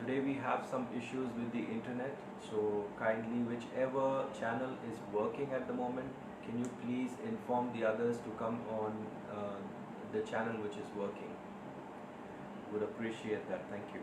Today we have some issues with the internet, so kindly whichever channel is working at the moment, can you please inform the others to come on the channel which is working. Would appreciate that, thank you.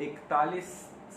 41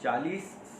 40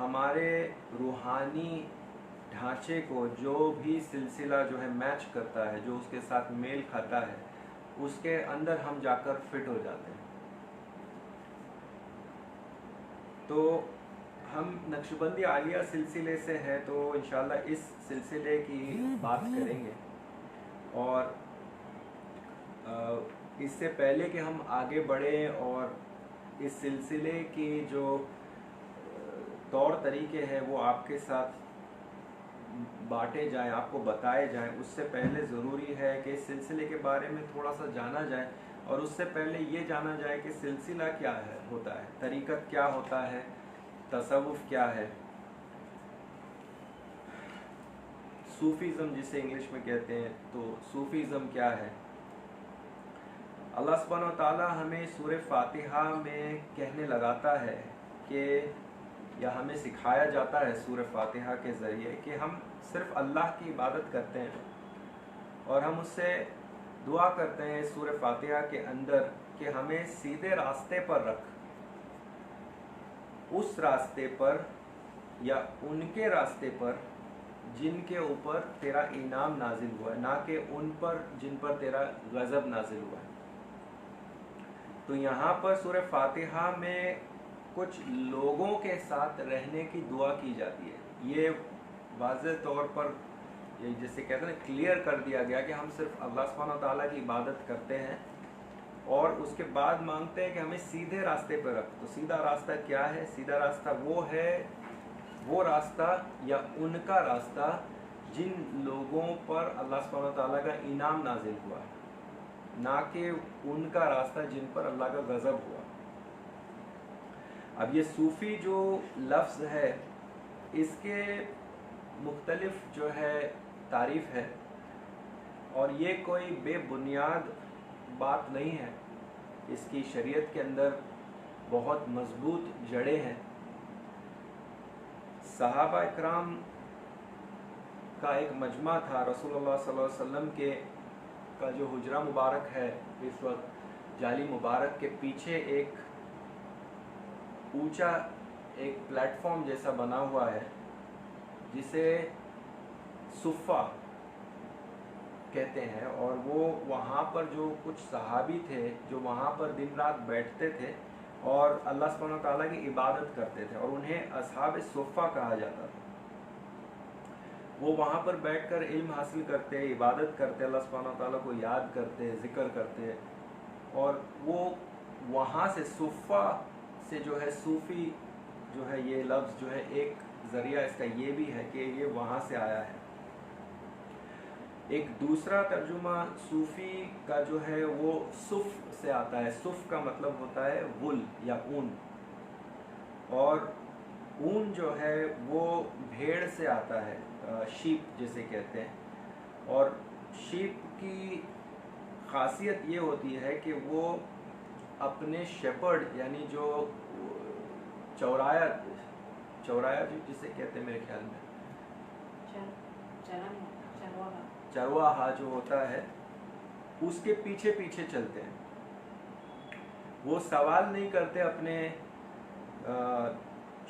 ہمارے روحانی ڈھانچے کو جو بھی سلسلہ جو ہے match کرتا ہے، جو اس کے ساتھ میل کھاتا ہے، اس کے اندر ہم جا کر فٹ ہو جاتے ہیں۔ تو ہم نقشبندی عالیہ سلسلے سے ہیں، تو انشاءاللہ اس سلسلے کی بات کریں گے، اور اس سے پہلے کہ ہم آگے بڑھیں اور اس سلسلے کی جو طور طریقے ہیں وہ آپ کے ساتھ بانٹے جائیں، آپ کو بتائے جائیں، اس سے پہلے ضروری ہے کہ اس سلسلے کے بارے میں تھوڑا سا جانا جائے، اور اس سے پہلے یہ جانا جائے کہ سلسلہ کیا ہے ہوتا ہے، طریقت کیا ہوتا ہے، تصوف کیا ہے، صوفیزم جسے انگلش میں کہتے ہیں، تو صوفیزم کیا ہے۔ اللہ سبحانہ و تعالی ہمیں سورہ فاتحہ میں کہنے لگاتا ہے کہ، یا ہمیں سکھایا جاتا ہے سورہ فاتحہ کے ذریعے کہ ہم صرف اللہ کی عبادت کرتے ہیں، اور ہم اس سے دعا کرتے ہیں سورہ فاتحہ کے اندر کہ ہمیں سیدھے راستے پر رکھ، اس راستے پر یا ان کے راستے پر جن کے اوپر تیرا انعام نازل ہوا ہے، نہ کہ ان پر جن پر تیرا غضب نازل ہوا ہے۔ تو یہاں پر سورہ فاتحہ میں کچھ لوگوں کے ساتھ رہنے کی دعا کی جاتی ہے۔ یہ واضح طور پر جسے کہتے ہیں کلیئر کر دیا گیا کہ ہم صرف اللہ سبحانہ تعالیٰ کی عبادت کرتے ہیں، اور اس کے بعد مانگتے ہیں کہ ہمیں سیدھے راستے پر رکھ۔ تو سیدھا راستہ کیا ہے؟ سیدھا راستہ وہ ہے، وہ راستہ یا ان کا راستہ جن لوگوں پر اللہ سبحانہ تعالیٰ کا انعام نازل ہوا ہے، نہ کہ ان کا راستہ جن پر اللہ کا غضب ہوا۔ اب یہ صوفی جو لفظ ہے، اس کے مختلف جو ہے تعریف ہے، اور یہ کوئی بے بنیاد بات نہیں ہے، اس کی شریعت کے اندر بہت مضبوط جڑیں ہیں۔ صحابہ اکرام کا ایک مجمع تھا، رسول اللہ صلی اللہ علیہ وسلم کا جو حجرہ مبارک ہے اس وقت جالی مبارک کے پیچھے ایک اونچا ایک پلیٹ فارم جیسا بنا ہوا ہے، جسے صفہ کہتے ہیں، اور وہ وہاں پر جو کچھ صحابی تھے جو وہاں پر دن رات بیٹھتے تھے اور اللہ سبحانہ تعالیٰ کی عبادت کرتے تھے، اور انہیں اصحاب صفہ کہا جاتا تھا۔ وہ وہاں پر بیٹھ کر علم حاصل کرتے، عبادت کرتے، اللہ سبحانہ تعالیٰ کو یاد کرتے، ذکر کرتے، اور وہ وہاں سے صفہ سے جو ہے صوفی جو ہے یہ لفظ جو ہے ایک ذریعہ اس کا یہ بھی ہے کہ یہ وہاں سے آیا ہے۔ ایک دوسرا ترجمہ صوفی کا جو ہے وہ صف سے آتا ہے۔ صف کا مطلب ہوتا ہے وول یا اون، اور اون جو ہے وہ بھیڑ سے آتا ہے، شیپ جسے کہتے ہیں، اور شیپ کی خاصیت یہ ہوتی ہے کہ وہ اپنے شیپرڈ یعنی جو چورایا جسے کہتے ہیں میرے خیال میں چرواہا جو ہوتا ہے، اس کے پیچھے پیچھے چلتے ہیں۔ وہ سوال نہیں کرتے اپنے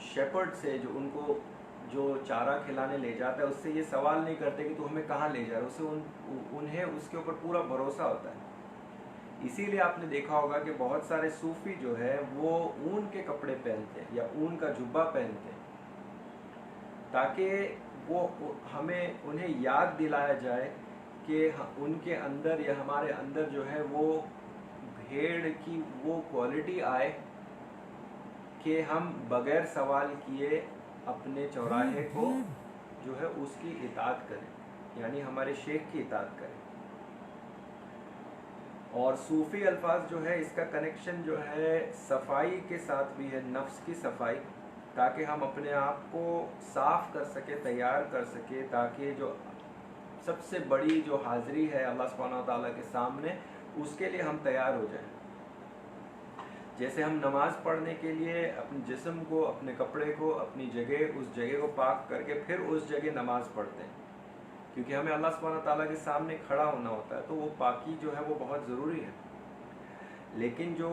شیپرڈ سے جو ان کو جو چارہ کھلانے لے جاتا ہے، اس سے یہ سوال نہیں کرتے کہ تو ہمیں کہاں لے جا رہا ہے، انہیں اس کے اوپر پورا بھروسہ ہوتا ہے۔ اسی لیے آپ نے دیکھا ہوگا کہ بہت سارے صوفی جو ہے وہ اون کے کپڑے پہنتے ہیں یا اون کا جبہ پہنتے ہیں، تاکہ وہ انہیں یاد دلایا جائے کہ ان کے اندر یا ہمارے اندر جو ہے وہ بھیڑ کی وہ کوالٹی آئے کہ ہم بغیر سوال کیے اپنے چوراہے کو جو ہے اس کی اطاعت کریں، یعنی ہمارے شیخ کی اطاعت کریں۔ اور صوفی الفاظ جو ہے اس کا کنیکشن جو ہے صفائی کے ساتھ بھی ہے، نفس کی صفائی، تاکہ ہم اپنے آپ کو صاف کر سکے، تیار کر سکے، تاکہ جو سب سے بڑی جو حاضری ہے اللہ سبحانہ تعالیٰ کے سامنے، اس کے لیے ہم تیار ہو جائیں۔ جیسے ہم نماز پڑھنے کے لیے اپنے جسم کو، اپنے کپڑے کو، اپنی جگہ، اس جگہ کو پاک کر کے پھر اس جگہ نماز پڑھتے ہیں، کیونکہ ہمیں اللہ سبحانہ تعالیٰ کے سامنے کھڑا ہونا ہوتا ہے، تو وہ پاکی جو ہے وہ بہت ضروری ہے۔ لیکن جو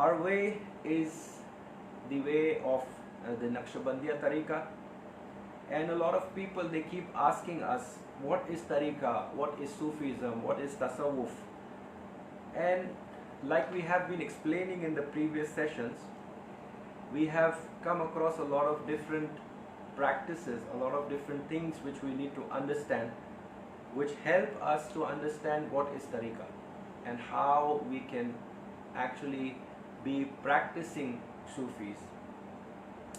Our way is the way of the Naqshbandiya tariqa, and a lot of people, they keep asking us, what is tariqa, what is Sufism, what is tasawwuf? And like we have been explaining in the previous sessions, we have come across a lot of different practices, a lot of different things which we need to understand, which help us to understand what is tariqa and how we can actually be practicing Sufis.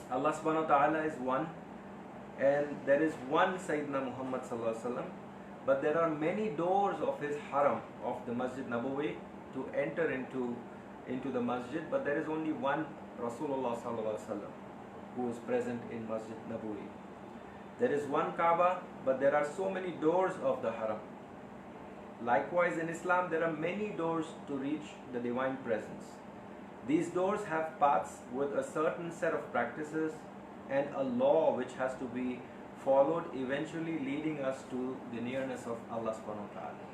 Allah subhanahu wa ta'ala is one, and there is one Sayyidina Muhammad sallallahu alaihi wasallam, but there are many doors of his haram, of the Masjid Nabawi, to enter into the masjid, but there is only one Rasulullah sallallahu alaihi wasallam who is present in Masjid Nabawi. There is one Kaaba, but there are so many doors of the haram. Likewise, in Islam, there are many doors to reach the divine presence. These doors have paths with a certain set of practices and a law which has to be followed, eventually leading us to the nearness of Allah subhanahu wa ta'ala.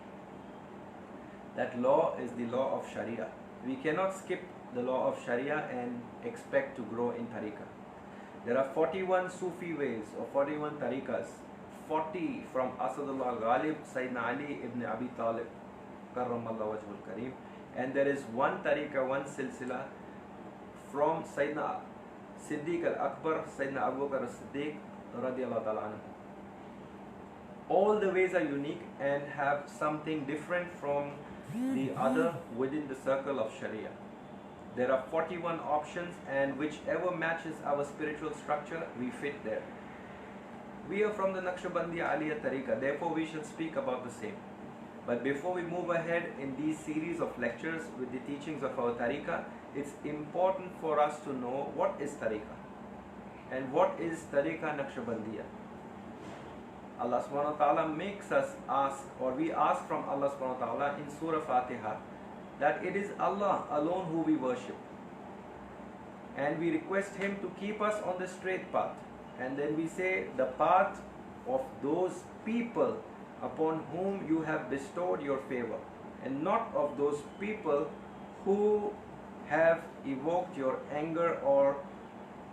That law is the law of Sharia. We cannot skip the law of Sharia and expect to grow in tariqah. There are 41 Sufi ways or 41 tariqas, 40 from Asadullah Ghalib, Sayyidina Ali ibn Abi Talib, Karramallahu wajhul Kareem, and there is one tariqa, one silsila from Sayyidina Siddiq al-Akbar, Sayyidina Abu Bakr as-Siddiq radiyallahu ta'ala anhu. All the ways are unique and have something different from the other within the circle of Sharia. There are 41 options, and whichever matches our spiritual structure, we fit there. We are from the Naqshbandiya Aliyah Tariqa, therefore we shall speak about the same. But before we move ahead in these series of lectures with the teachings of our tariqa, it's important for us to know what is tariqa and what is tariqa Naqshbandiya. Allah subhanahu wa ta'ala makes us ask, or we ask from Allah subhanahu wa ta'ala in Surah Fatiha, that it is Allah alone who we worship, and we request Him to keep us on the straight path. And then we say, the path of those people upon whom you have bestowed your favor, and not of those people who have evoked your anger, or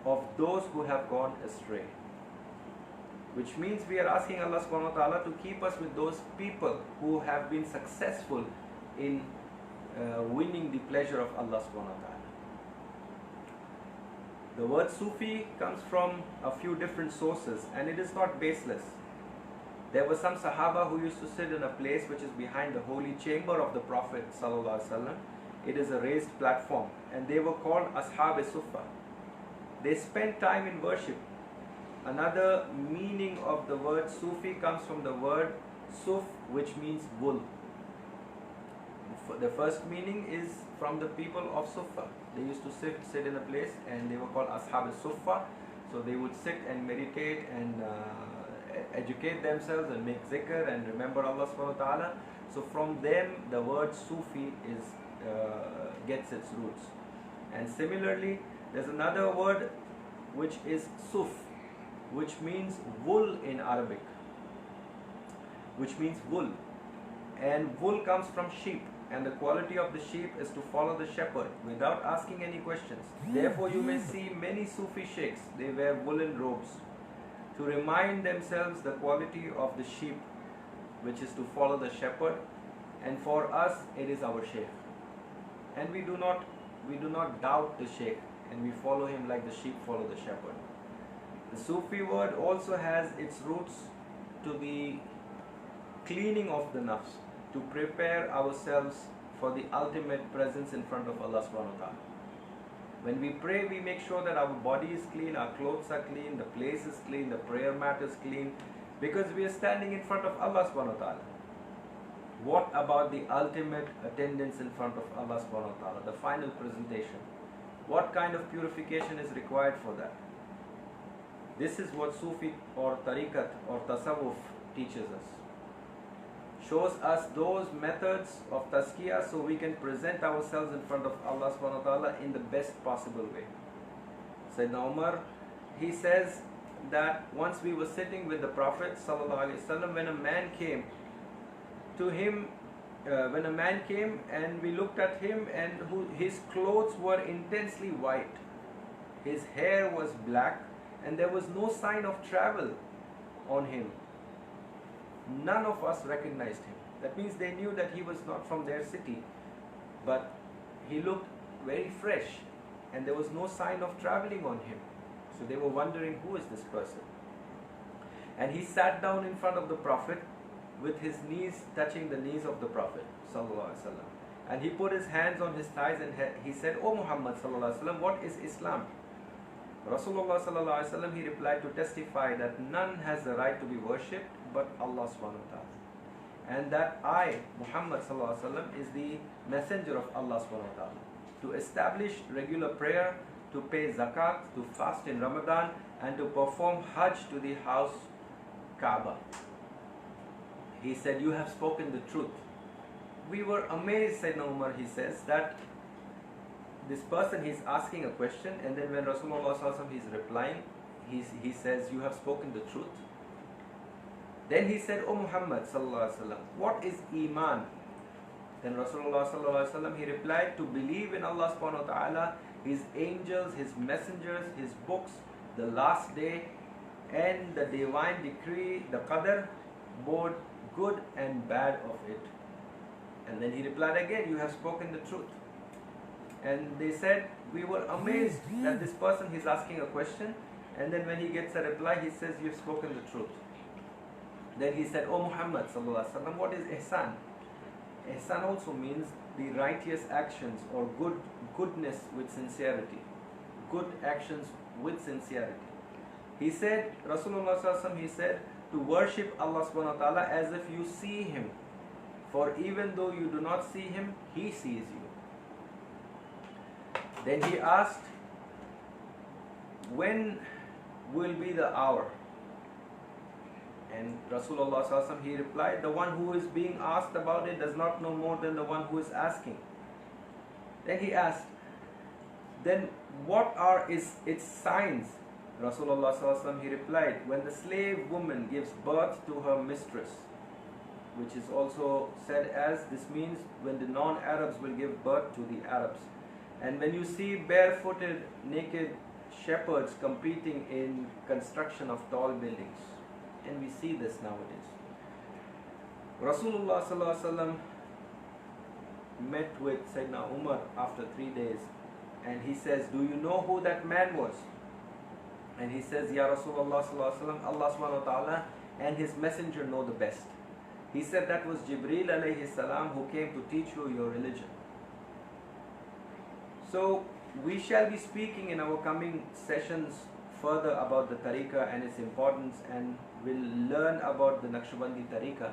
of those who have gone astray. Which means we are asking Allah subhanahu wa ta'ala to keep us with those people who have been successful in winning the pleasure of Allah subhanahu wa ta'ala. The word Sufi comes from a few different sources, and it is not baseless. There were some Sahaba who used to sit in a place which is behind the holy chamber of the Prophet sallallahu alaihi wasallam. It is a raised platform, and they were called Ashab-e-Suffa. They spent time in worship. Another meaning of the word Sufi comes from the word Suf, which means wool. The first meaning is from the people of Sufa. They used to sit in a place, and they were called Ashab al-Sufa. So they would sit and meditate and educate themselves and make zikr and remember Allah subhanahu wa ta'ala. So from them the word Sufi gets its roots. And similarly, there's another word which is Suf, which means wool in Arabic, which means wool. And wool comes from sheep, and the quality of the sheep is to follow the shepherd without asking any questions. Therefore you may see many Sufi sheikhs, they wear woolen robes to remind themselves the quality of the sheep, which is to follow the shepherd. And for us it is our sheikh, and we do not doubt the sheikh, and we follow him like the sheep follow the shepherd. The Sufi word also has its roots to the cleaning of the nafs, to prepare ourselves for the ultimate presence in front of Allah subhanahu wa ta'ala. When we pray, we make sure that our body is clean, our clothes are clean, the place is clean, the prayer mat is clean, because we are standing in front of Allah subhanahu wa ta'ala. What about the ultimate attendance in front of Allah subhanahu wa ta'ala, the final presentation? What kind of purification is required for that? This is what Sufi or Tariqat or Tasawwuf teaches us. Shows us those methods of tazkiyah so we can present ourselves in front of Allah subhanahu wa ta'ala in the best possible way. Sayyidina Umar, he says that once we were sitting with the Prophet sallallahu alaihi wasallam, when a man came to him, and we looked at him, and his clothes were intensely white, his hair was black, and there was no sign of travel on him. None of us recognized him. That means they knew that he was not from their city, but he looked very fresh, and there was no sign of traveling on him. So they were wondering, who is this person? And he sat down in front of the Prophet with his knees touching the knees of the Prophet sallallahu alaihi wasallam, and he put his hands on his thighs, and he said, "O Muhammad sallallahu alaihi wasallam, what is Islam?" Rasulullah sallallahu alaihi wasallam, he replied to testify that none has the right to be worshipped but Allah subhanahu wa ta'ala, and that I, Muhammad sallallahu alaihi wasallam, is the messenger of Allah subhanahu wa ta'ala, to establish regular prayer, to pay zakat, to fast in Ramadan, and to perform Hajj to the house Kaaba. He said, "You have spoken the truth." We were amazed, Sayyidina Umar, he says, that this person, he's asking a question, and then when Rasulullah sallallahu alaihi wasallam is replying, he says, "You have spoken the truth." Then he said, "O Muhammad sallallahu alaihi wasallam, what is Iman?" Then Rasulullah sallallahu alaihi wasallam, he replied, "To believe in Allah subhanahu wa ta'ala, His angels, His messengers, His books, the last day, and the divine decree, the qadr, both good and bad of it." And then he replied again, "You have spoken the truth." And they said, we were amazed that this person, he's asking a question, and then when he gets a reply, he says, "You have spoken the truth." Then he said, "O Muhammad sallallahu alaihi wasallam, what is ihsan?" Ihsan also means the righteous actions, or goodness with sincerity, good actions with sincerity. He said, Rasulullah sallallahu alaihi wasallam, he said, to worship Allah subhanahu wa ta'ala as if you see Him, for even though you do not see Him, He sees you. Then he asked, "When will be the hour?" And Rasulullah sallallahu alaihi wasallam, he replied, "The one who is being asked about it does not know more than the one who is asking." Then he asked, "Then what are its signs?" Rasulullah sallallahu alaihi wasallam, he replied, "When the slave woman gives birth to her mistress," which is also said as, this means when the non-Arabs will give birth to the Arabs. "And when you see barefooted, naked shepherds competing in construction of tall buildings." And we see this nowadays. Rasulullah sallallahu alaihi wasallam met with Sayyidina Umar after 3 days, and he says, "Do you know who that man was?" And he says, "Ya Rasulullah sallallahu alaihi wasallam, Allah subhanahu wa ta'ala and His messenger know the best." He said, "That was Jibreel alayhi salam, who came to teach you your religion." So we shall be speaking in our coming sessions further about the tariqah and its importance, and we'll learn about the Naqshbandi tariqah.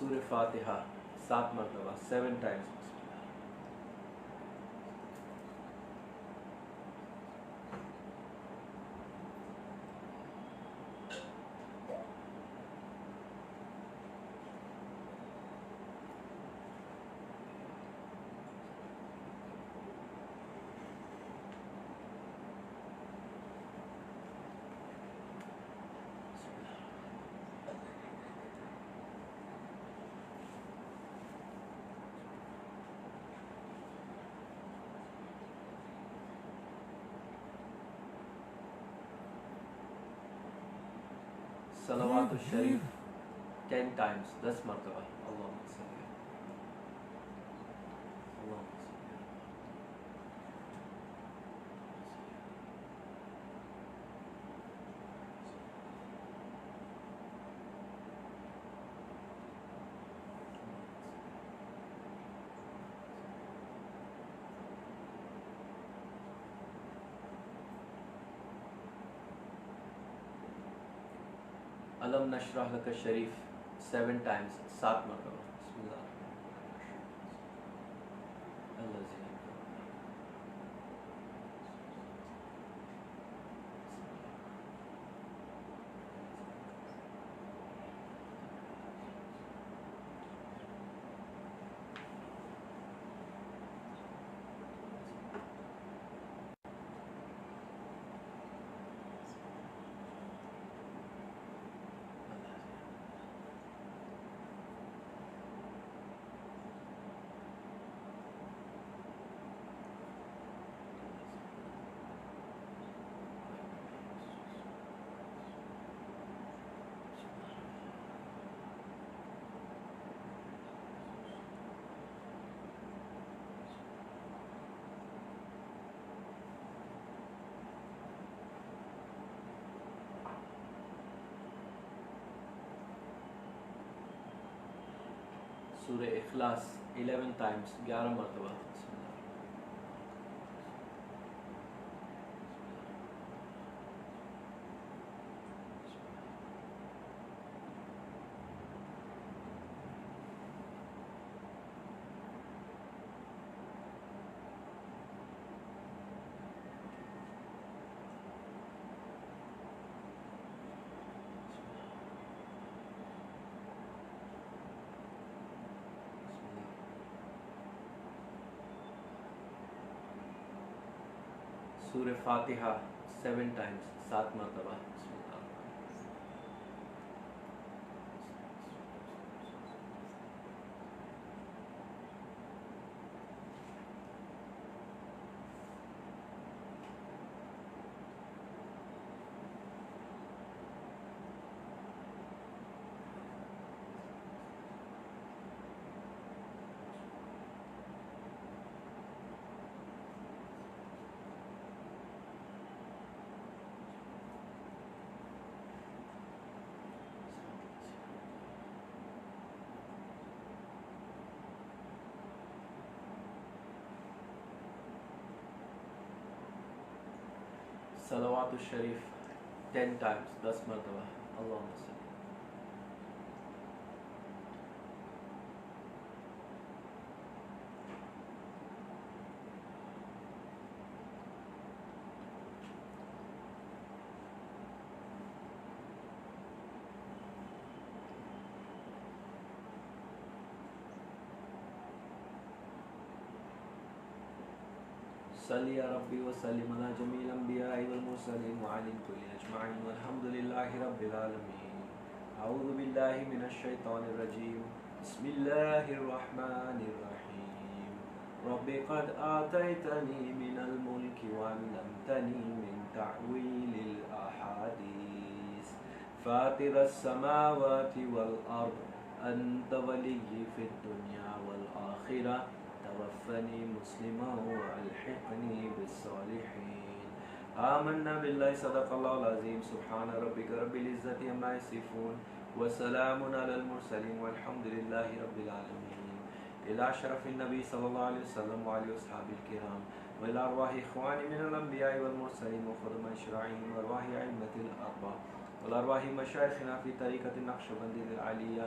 سورہ فاتحہ 7 مرتبہ 7 times. صلوات الشریف 10 times 10 مرتبہ. اللہم صلی اللہم صلی. علم نشرح لک شریف 7 times 7 مرتبہ. بسم اللہ الذی سورہ اخلاص 11 times 11 مرتبہ. بسم اللہ. سورہ فاتحہ 7 times 7 مرتبہ. بسم اللہ. صلوات الشریف 10 times 10 مرتبہ. اللہم صلی. صلی یا ربی وسلم علی جمیع الانبیاء والمرسلین وعلی الکل اجمعین والحمد للہ رب العالمین. اعوذ باللہ من الشیطان الرجیم. بسم اللہ الرحمن الرحیم. رب قد آتیتنی من الملک وعلمتنی من تعویل الاحادیث فاطر السماوات والارض انت ولی فی الدنیا والآخرہ توفنی مسلما والحقنی بالصالحین. آمنا باللہ صدق اللہ العظیم. سبحان ربک رب العزت عما یصفون وسلام علی المرسلین والحمد للہ رب العالمین. الى شرف النبی صلی اللہ علیہ وسلم وعلی اصحاب الکرام والى ارواح اخوانی من الانبیاء والمرسلین وخدم شرعین وارواح ائمة الاربعہ والارواح مشایخنا فی طریقۃ النقشبندی العالیہ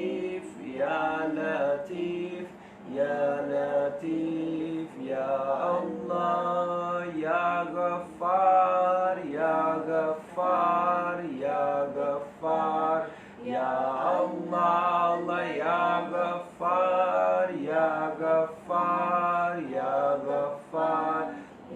Ya Latif, Ya Latif, Ya Allah, Ya Ghaffar, Ya Ghaffar, Ya Ghaffar, Ya Allah, Ya Ghaffar, Ya Ghaffar, Ya Ghaffar,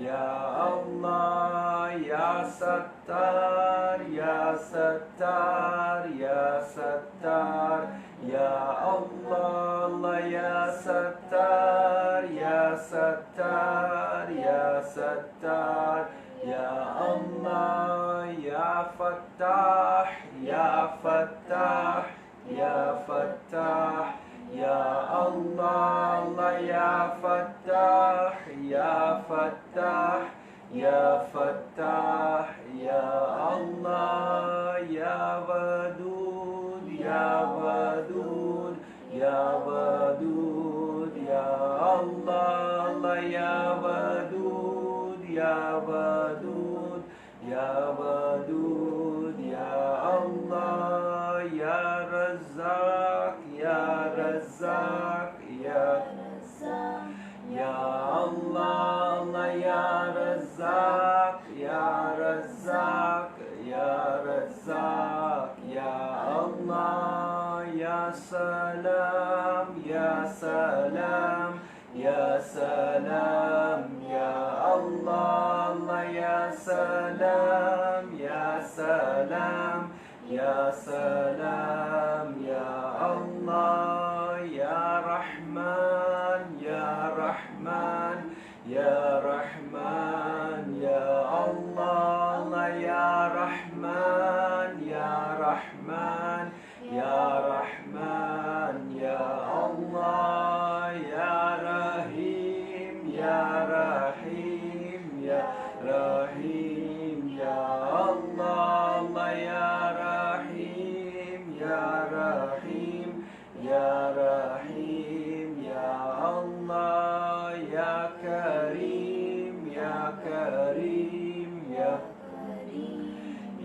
Ya Allah, Ya Sattar, Ya Sattar, Ya Sattar, Ya Allah, Ya Sattar, Ya Sattar, Ya Sattar, Ya Allah, Ya Fattah, Ya Fattah, Ya Fattah, Ya Allah, Ya Fattah, Ya Fattah, Ya Fattah, Ya Allah, Ya Wadud, Ya Wadud, Ya Wadud, Ya Allah, Ya Wadud, Ya Wadud, Ya Wadud, Ya Allah, Ya Razzaq, Ya Razzaq, Ya Ya Allah, Ya Razzaq, Ya Razzaq, Ya Razzaq, Ya Allah, Ya Salam, Ya Salam, Ya Salam, Ya Allah, Ya Salam, Ya Salam, Ya Salam, Ya Allah, Ya Rahman, Ya Rahman, Ya Rahman, Ya Allah, Ya Rahman, Ya Rahman, Ya Rahman, Ya Allah, Ya Rahim, Ya Rahim, Ya Rahim, Ya Allah, Ya Rahim, Ya Rahim, Ya Rahim, Ya Allah, Ya Karim, Ya Karim, Ya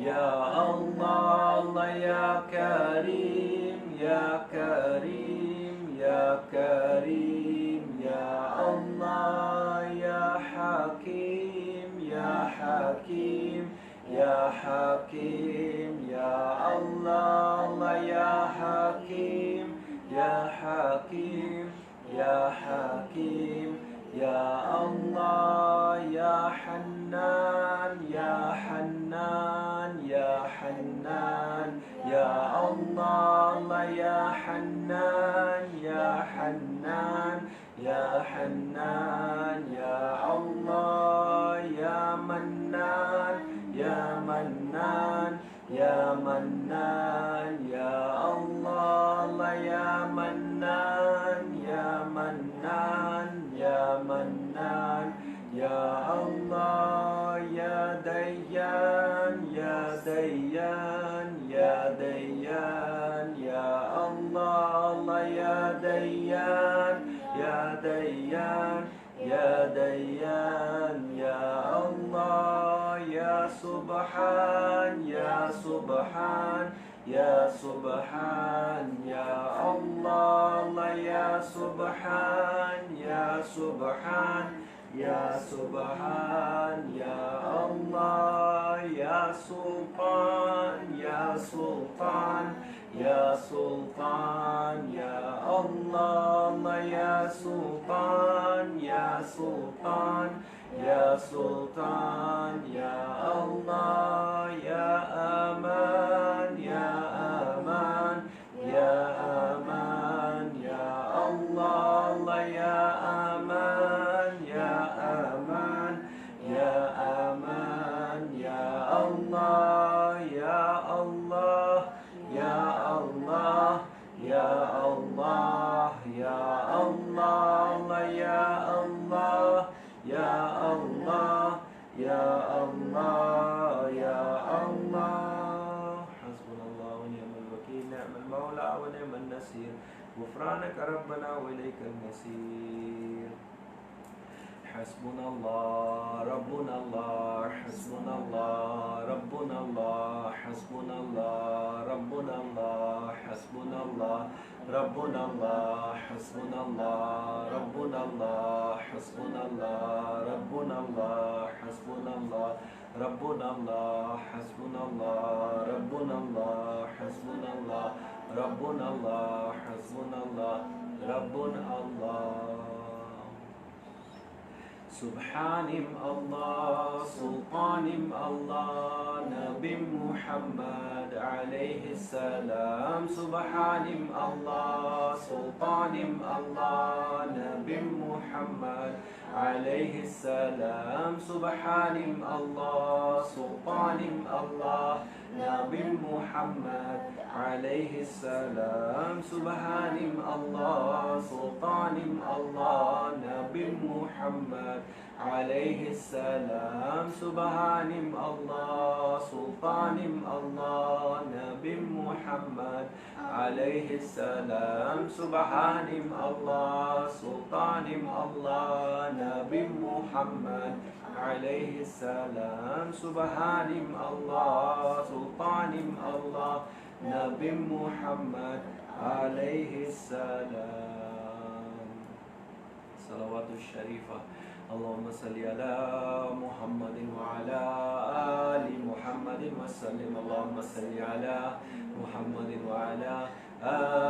Ya Allah, Ya Karim, Ya Karim, Ya Karim, Ya Allah, Ya Hakim, Ya Hakim, Ya Hakim, Ya Allah, Ya Hakim, Ya Hakim, Ya Hakim, Ya Allah, Ya Hannan, Ya Hannan, Ya Hannan, Ya Allah, Ya Hannan, Ya Hannan, Ya Hannan, Ya Allah, Ya Mannan, Ya Mannan, Ya Mannan, Ya Allah, Ya Mannan, Ya Mannan, Ya Mannan, Ya Allah, Ya Dayyan, Ya Dayyan, Ya Dayyan, Ya Allah, Ya Dayyan, Ya Dayyan, Ya Dayyan, Ya Allah, Ya Subhan, Ya Subhan, Ya Subhan, Ya Allah, Ya Subhan, Ya Subhan, Ya Subhan, Ya Allah, Ya Sultan, Ya Sultan, Ya Sultan, Ya Allah, Ya Sultan, Ya Sultan, Ya Sultan, Ya Allah, Ya Aman, Ya Aman, Ya Aman, Ya Allah, Ya Aman, Ya Aman, Ya Aman, Ya Allah, Ya Allah, Ya Allah, Ya Allah, Ya Allah, Ya Allah, Ya Allah, Ya Allah, Ya Allah. Hasbunallah wa ni'mal wakeel, ni'mal mawla wa ni'mal nasir. غفرانك ربنا وإليك المصير. حسبنا الله ربنا الله حسبنا الله ربنا الله حسبنا الله ربنا الله حسبنا الله ربنا الله حسبنا الله ربنا الله حسبنا الله ربنا الله حسبنا الله ربنا الله حسبنا الله ربنا الله حسبنا الله ربنا الله حسبنا الله ربنا الله سبحانم الله سلطانم الله نبي محمد عليه السلام سبحانم الله سلطانم الله نبي محمد عليه السلام سبحانم الله سلطانم الله نبي محمد عليه السلام سبحانم الله سلطانم الله نبي محمد عليه السلام سبحانم الله سلطانم الله نبي محمد عليه السلام سبحانم الله سلطانم الله نبي محمد عليه السلام سبحانم الله سلطانم الله نبي محمد عليه السلام. صلوات الشريفة. اللهم صل على محمد وعلى آل محمد وسلم. اللهم صل على محمد وعلى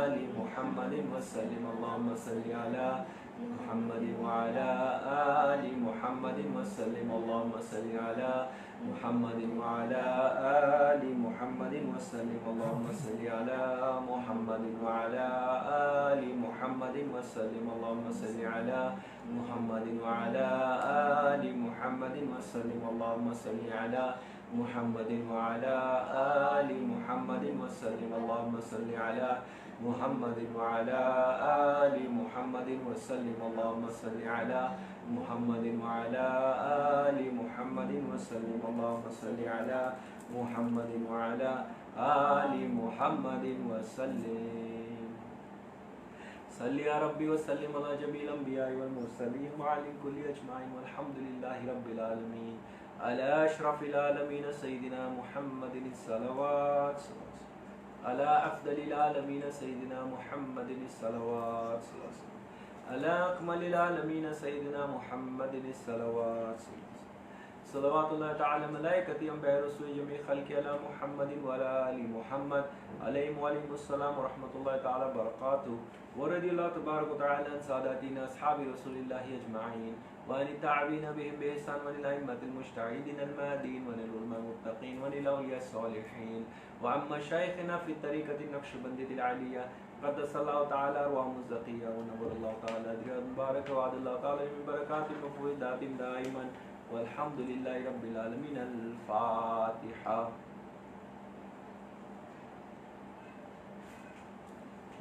آل محمد وسلم. اللهم صل على محمد وعلى آل محمد وسلم. اللهم صل على محمد وعلى آل محمد وسلم. اللهم صل على محمد وعلى آل محمد وسلم. اللهم صل على محمد وعلى آل محمد وسلم. اللهم صل على محمد وعلى آل محمد وسلم. اللهم صل على محمد وعلى آل محمد وسلم. اللهم صل على محمد وعلى آل محمد وسلم. اللهم صل على محمد وعلى آل محمد وسلم. صل يا ربي وسلم على جميع الأنبياء والمرسلين وعلى الكل أجمعين والحمد لله رب العالمين. على أشرف العالمين سيدنا محمد الصلوات على أفضل العالمين سيدنا محمد الصلوات على أكمل العالمين سيدنا محمد الصلوات صلوات الله تعالى ملائكته أنبياء رسول جميع خلق على محمد وعلى آل محمد عليهم وعليكم السلام ورحمة الله تعالى وبركاته. ورضي الله تبارك وتعالى عن ساداتنا أصحاب رسول الله أجمعين وعن التابعين بهم بإحسان وعن الأئمة المجتهدين المهديين وعن العلماء المتقين وعن الأولياء الصالحين وعن مشايخنا في الطريقة النقشبندية العالية قدس الله تعالى أرواحهم الزكية ونور الله تعالى أجرها المبارك وعد الله تعالى من بركات المفوضات دائما والحمد لله رب العالمين. الفاتحة.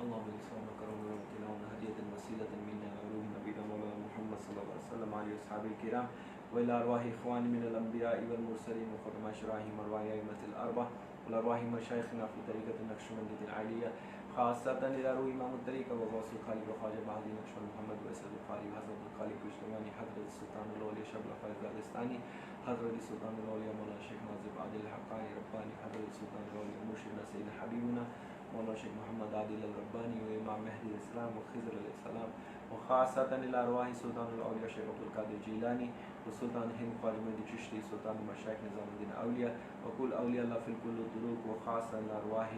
اللهم بلسان وكرم وابتلاء هدية وسيلة منا وروح نبينا مولانا محمد صلى الله عليه وسلم عليه وصحبه الكرام وإلى أرواح إخواني من الأنبياء والمرسلين وختم أشراحهم أرواح أئمة الأربعة والأرواح مشايخنا في طريقة النقشبندية العالية خاصة إلى روح إمام الطريقة وغوث الخالق وخواجة مهدي نقشبند محمد وأسد القاري وحضرة الخالق الإجتماعي حضرة السلطان الأولي شبل فايز داغستاني حضرة السلطان الأولي مولانا الشيخ ناظر عادل الحقاني رباني حضرة السلطان الأولي مرشدنا سيدنا حبيبنا مولانا الشيخ محمد عادل الرباني وإمام مهدي الإسلام وخضر الإسلام وخاصة إلى أرواح سلطان الأولياء الشيخ عبد القادر الجيلاني وسلطان هند خواجة مهدي الچشتي سلطان المشايخ نظام الدين أولياء وكل أولياء الله في الكل الطرق وخاصة إلى أرواح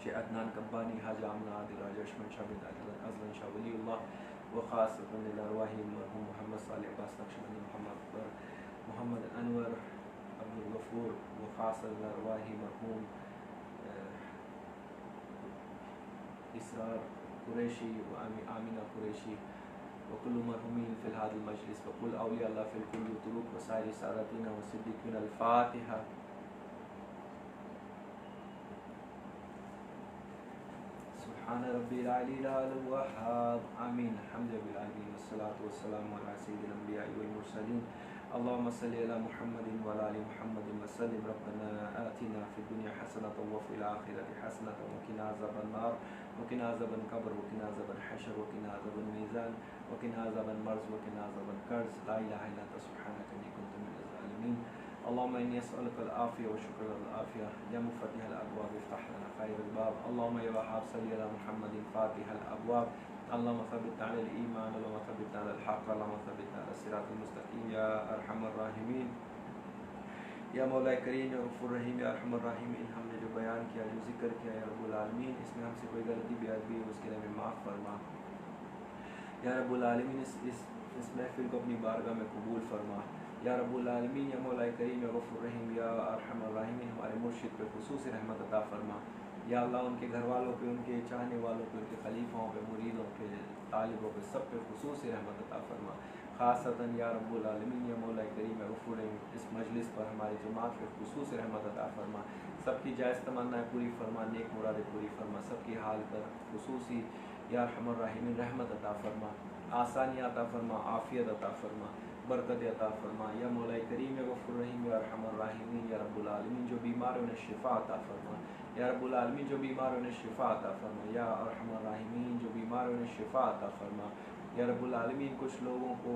شيخ عدنان كباني حاج عمنا عادل راجع أشمن شابد أزلن شاه ولي الله وخاصة إلى أرواح المرحوم محمد صالح عباس نقشبندي محمد أكبر محمد أنور عبد الغفور وخاصة إلى أرواح مرحوم إسرار قريشي وآمنة قريشي وكل مرحومين في هذا المجلس وكل أولياء الله في الكل طرق وسائر سادتنا وصديقنا. الفاتحة. سبحان ربي العلي الأعلى الوهاب. آمين. الحمد لله بالعالمين والصلاة والسلام على سيد الأنبياء والمرسلين اللهم صل على محمد وعلى آل محمد وسلم ربنا آتنا في الدنيا حسنة وفي الآخرة حسنة وقنا عذاب النار وقنا عذاب القبر وقنا عذاب الحشر وقنا عذاب الميزان وقنا عذاب المرض وقنا عذاب القرض لا إله إلا أنت سبحانك إني كنت من الظالمين. اللهم إني أسألك العافية وشكر العافية يا مفتح الأبواب افتح لنا خير الباب. اللهم يا وهاب صل على محمد فاتح الأبواب. اللهم ثبتنا على الإيمان اللهم ثبتنا على الحق اللهم ثبتنا على الصراط المستقيم يا أرحم الراحمين یا مولا کریم یا غفور رحیم یا ارحم الراحمین. ہم نے جو بیان کیا جو ذکر کیا یا رب العالمین اس میں ہم سے کوئی غلطی بھی آئی اس کے لیے ہمیں معاف فرما یا رب العالمین. اس محفل کو اپنی بارگاہ میں قبول فرما یا رب العالمین. یا مولا کریم یا غفور رحیم یا ارحم الراحمین ہمارے مرشد پہ خصوصی رحمت عطا فرما یا اللہ. ان کے گھر والوں پہ ان کے چاہنے والوں پہ ان کے خلیفوں پہ مریدوں پہ طالبوں پہ سب پہ خصوصی رحمت عطا فرما خاصتاً یا رب العالمین. یا مولا کریم یا غفور رحیم اس مجلس پر ہماری جماعت پہ خصوصی رحمت عطا فرما. سب کی جائز تمنائیں پوری فرما نیک مرادیں پوری فرما. سب کی حال پر خصوصی یا ارحم الراحمین رحمت عطا فرما آسانیاں عطا فرما عافیت عطا فرما برکت عطا فرما یا مولا کریم یا غفور رحیم یا ارحم الراحمین. یا رب العالمین جو بیمار انہیں شفا عطا فرما یا رب العالمین. جو بیمار انہیں شفا عطا فرما یا ارحم الراحمین. جو بیمار انہیں شفا عطا فرما یا رب العالمین. کچھ لوگوں کو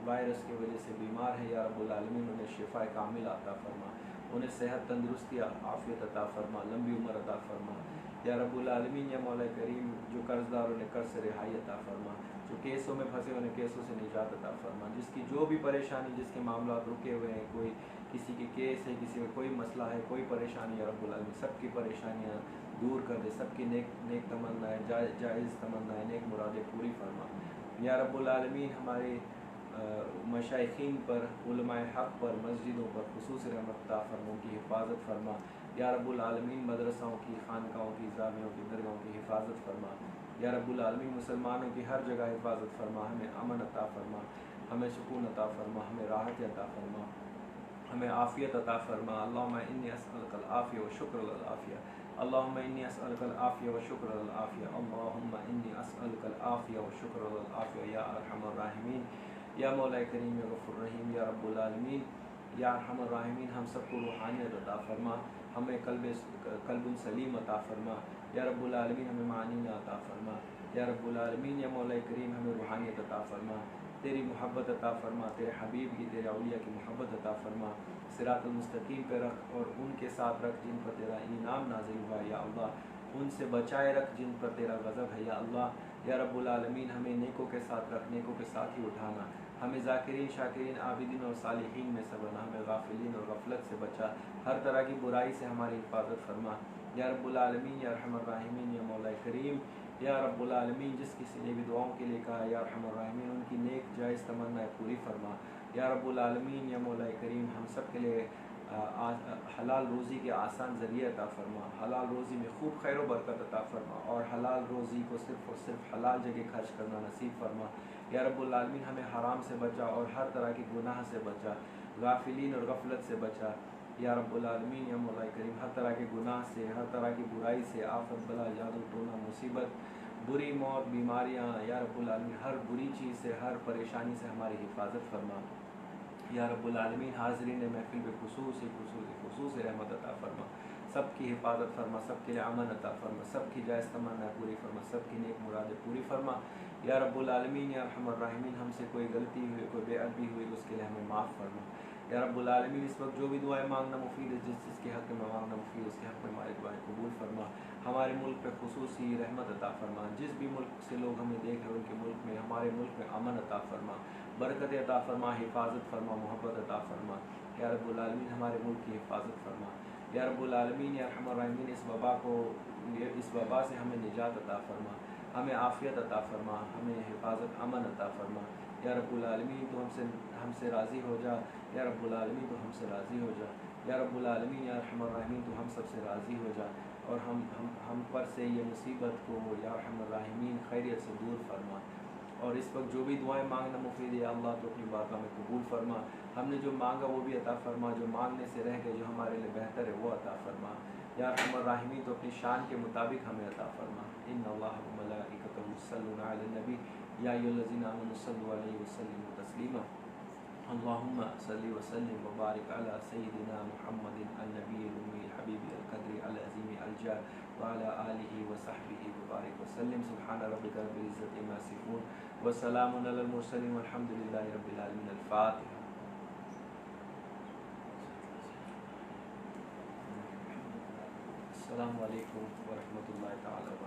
وائرس کی وجہ سے بیمار ہے یا رب العالمین انہیں شفا کامل عطا فرما. انہیں صحت تندرستی عافیت عطا فرما لمبی عمر عطا فرما یا رب العالمین. یا مولا کریم جو قرض دار انہیں قرض سے رہائی عطا فرما. جو کیسوں میں پھنسے انہیں کیسوں سے نجات عطا فرما. جس کی جو بھی پریشانی جس کے معاملات رکے ہوئے ہیں کوئی کسی کی کیس ہے کسی میں کوئی مسئلہ ہے کوئی پریشانی یا رب العالمین سب کی پریشانیاں دور کر دے. سب کی نیک تمنائیں جائز تمنائیں نیک مرادیں پوری فرما یا رب العالمین. ہمارے مشائخین پر علماء حق پر مسجدوں پر خصوصی رحمت عطا فرما. ان کی حفاظت فرما یا رب العالمین. مدرسوں کی خانقاہوں کی زاویوں کی درگاہوں کی حفاظت فرما یا رب العالمین. مسلمانوں کی ہر جگہ حفاظت فرما. ہمیں امن عطا فرما ہمیں سکون عطا فرما ہمیں راحت عطا فرما ہمیں عافیت عطا فرما. اللہم انی اسألک العافیہ و شکر العافیہ. اللہم انی اسألک العافیہ و شکر العافیہ. اللہم انی اسألک العافیہ و شکر العافیہ یا ارحم الراحمین. یا مولا کریم یا غفور رحیم یا رب العالمین. یا ارحم الراحمین. ہم سب کو روحانیت عطا فرما ہمیں قلب سلیم عطا فرما یا رب العالمین. ہمیں معنی عطا فرما یا رب العالمین. یا مولا کریم ہمیں روحانیت عطا فرما تیری محبت عطا فرما تیرے حبیب کی تیرے اولیاء کی محبت عطا فرما. صراط المستقیم پہ رکھ اور ان کے ساتھ رکھ جن پر تیرا انعام نازل ہوا یا اللہ. ان سے بچائے رکھ جن پر تیرا غضب ہے یا اللہ. یا رب العالمین. ہمیں نیکوں کے ساتھ رکھ نیکوں کے ساتھ ہی اٹھانا. ہمیں ذاکرین شاکرین عابدین اور صالحین میں سے بنا. ہمیں غافلین اور غفلت سے بچا. ہر طرح کی برائی سے ہماری حفاظت فرما یا رب العالمین. یا ارحم الراحمین. یا مولا کریم یا رب العالمین. جس کسی نے بھی دعاؤں کے لیے کہا یا ارحم الراحمین ان کی نیک جائز تمنائیں پوری فرما یا رب العالمین. یا مولا کریم ہم سب کے لیے حلال روزی کے آسان ذریعے عطا فرما. حلال روزی میں خوب خیر و برکت عطا فرما اور حلال روزی کو صرف اور صرف حلال جگہ خرچ کرنا نصیب فرما یا رب العالمین. ہمیں حرام سے بچا اور ہر طرح کی گناہ سے بچا غافلین اور غفلت سے بچا یا رب العالمین. یا مولا کریم ہر طرح کے گناہ سے ہر طرح کی برائی سے آفت بلا جادو ٹونا مصیبت بری موت بیماریاں یا رب العالمین ہر بری چیز سے ہر پریشانی سے ہماری حفاظت فرما یا رب العالمین. حاضرین محفل پہ خصوص رحمت عطا فرما. سب کی حفاظت فرما سب کے لیے امن عطا فرما سب کی جائز تمنا پوری فرما سب کی نیک مرادیں پوری فرما یا رب العالمین. یا ارحم الراحمین. ہم سے کوئی غلطی ہوئی کوئی بے ادبی ہوئی اس کے لیے ہمیں معاف فرما یا رب العالمین. اس وقت جو بھی دعائیں مانگنا مفید ہے جس کے حق میں مانگنا مفید ہے اس کے حق میں ہماری دعائیں قبول فرما. ہمارے ملک پہ خصوصی رحمت عطا فرما. جس بھی ملک سے لوگ ہمیں دیکھ رہے ان کے ملک میں ہمارے ملک میں امن عطا فرما برکت عطا فرما حفاظت فرما محبت عطا فرما یا رب العالمین. ہمارے ملک کی حفاظت فرما یا رب العالمین. یا ارحم الراحمین. اس وبا سے ہمیں نجات عطا فرما ہمیں عافیت عطا فرما ہمیں حفاظت امن عطا فرما یا رب العالمین. تو ہم سے راضی ہو جا یا رب العالمین. تو ہم سے راضی ہو جا یا رب العالمین. یا ارحم الراحمین. تو ہم سب سے راضی ہو جا اور ہم پر سے یہ مصیبت کو یا ارحم الراحمین خیریت سے دور فرما. اور اس وقت جو بھی دعائیں مانگنا مفید ہے یا اللہ تو اپنی بارگاہ میں قبول فرما. ہم نے جو مانگا وہ بھی عطا فرما جو مانگنے سے رہ گئے جو ہمارے لیے بہتر ہے وہ عطا فرما یا ارحم الراحمین. تو اپنی شان کے مطابق ہمیں عطا فرما. ان اللہ و ملائکتہ یصلون علی النبی یا ایھا الذین آمنوا صلوا علیہ وسلموا تسلیما. اللهم صل وسلم وبارك على سيدنا محمد النبي الأمي الحبيب القدر العظيم الجاه وعلى آله وصحبه وبارك وسلم. سبحان ربك رب العزة عما يصفون وسلام على المرسلين والحمد لله رب العالمين. الفاتحة. السلام علیکم ورحمۃ اللہ تعالی وبرکاتہ.